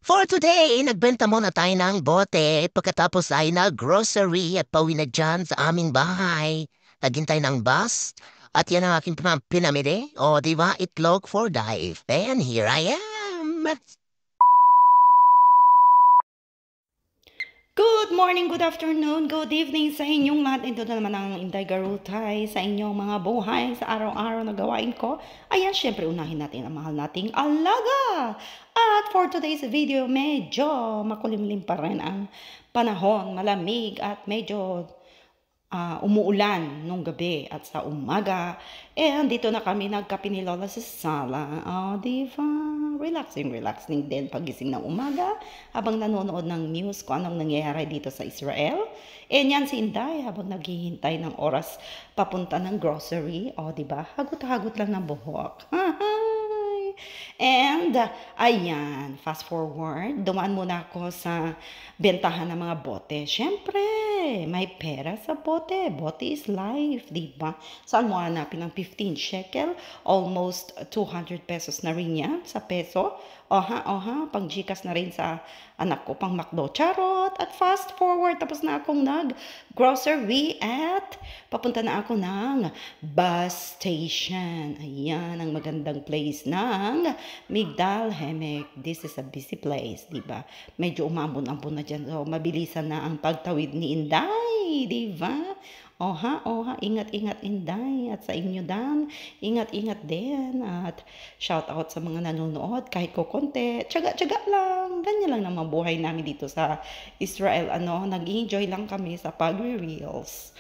For today, nagbenta muna tayo ng bote pagkatapos ay nag-grocery at pauwi na dyan sa aming bahay. Naghintay ng bus at yan ang aking pinamili. O, di ba? Itlog for life. And here I am. Good morning, good afternoon, good evening sa inyong lahat. Ito na naman ang Inday Garutay sa inyong mga buhay sa araw-araw na gawain ko. Ayan, syempre unahin natin ang mahal nating alaga. At for today's video, medyo makulimlim pa rin ang panahon, malamig at medyo umuulan nung gabi at sa umaga. Dito na kami nagkape ni Lola sa sala. Diba? Relaxing din pagising ng umaga habang nanonood ng news kung anong nangyayari dito sa Israel. Yan si Inday habang naghihintay ng oras papunta ng grocery. Diba? Hagot-hagot lang ng buhok. Ayan, fast forward, dumaan muna ako sa bentahan ng mga bote. Siyempre, may pera sa bote. Bote is life, di ba? Saan mo hanapin ng 15 shekel? Almost 200 pesos na rin yan sa peso. Oha, pang Gcash na rin sa anak ko, pang McDo. Charot! At fast forward, tapos na akong nag-grocery at papunta na ako ng bus station. Ayan, ang magandang place ng Migdal Haemek. This is a busy place, di ba? Medyo umambon-ambon na dyan. So, mabilisan na ang pagtawid ni Inday, di ba? Oha, ingat-ingat Inday. At sa inyo Dan, ingat-ingat din. At shout out sa mga nanonood, kahit ko konti, tsaga-tsaga lang. Ganyan lang naman buhay namin dito sa Israel. Nag-enjoy lang kami sa pag-reels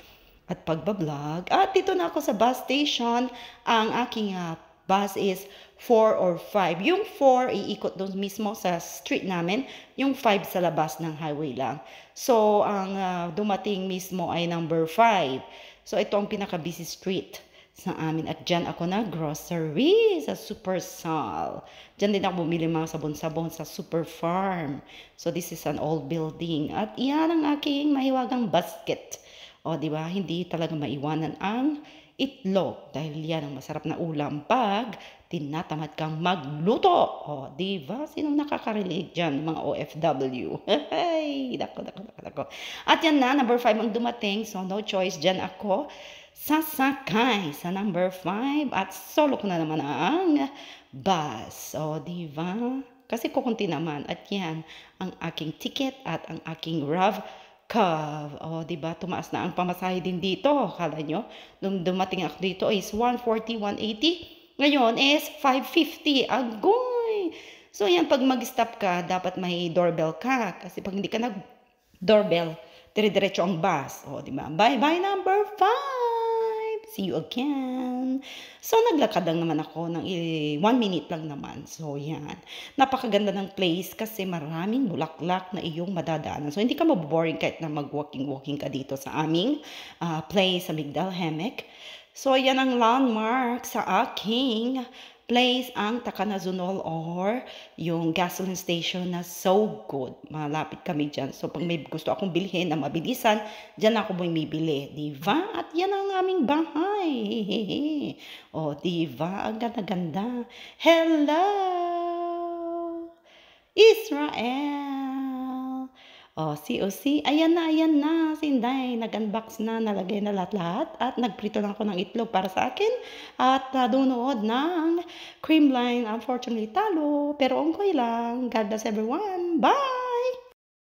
at pagbablog. At dito na ako sa bus station. Ang aking bus is 4 or 5. Yung 4, iikot doon mismo sa street namin. Yung 5 sa labas ng highway lang. So, ang dumating mismo ay number 5. So, ito ang pinaka-busy street sa amin. At dyan ako na grocery sa Super Sal. Dyan din ako bumili mga sabon-sabon sa Super Farm. So, this is an old building. At iyan ang aking mahiwagang basket. Di ba? Hindi talaga maiwanan ang itlog dahil yan ang masarap na ulam pag tinatamad kang magluto. Di ba? Sinong nakaka-relate dyan? Mga OFW. Hey, dako. At yan na, number 5 ang dumating. So, no choice. Dyan ako sasakay sa number 5 at solo ko na naman ang bus. Di ba? Kasi kukunti naman. At yan, ang aking ticket at ang aking RAV Cove. Diba? Tumaas na ang pamasahe din dito. Kala nyo, nung dumating ako dito is 140, 180. Ngayon is 550. Agoy! So, yan, pag mag-stop ka, dapat may doorbell ka. Kasi pag hindi ka nag-doorbell, dire-diretso ang bus. Diba? Bye-bye, number 5! See you again. So, naglakad lang naman ako ng 1 minute lang naman. So, yan. Napakaganda ng place kasi maraming bulaklak na iyong madadaanan. So, hindi ka maboboring kahit na mag-walking ka dito sa aming place sa Migdal Haemek. So, yan ang landmark sa aking place, ang Takanazunol or yung gasoline station na so good. Malapit kami dyan. So, pag may gusto akong bilhin na mabilisan, dyan ako bumibili. Diba? At yan ang aming bahay. Diba? Ang ganda-ganda. Hello! Israel! COC. Ayan na. Si Inday, nag-unbox na, nalagay na lahat-lahat. At nagprito lang ako ng itlog para sa akin. At nadunood ng cream line. Unfortunately, talo. Pero okay lang. God bless everyone. Bye!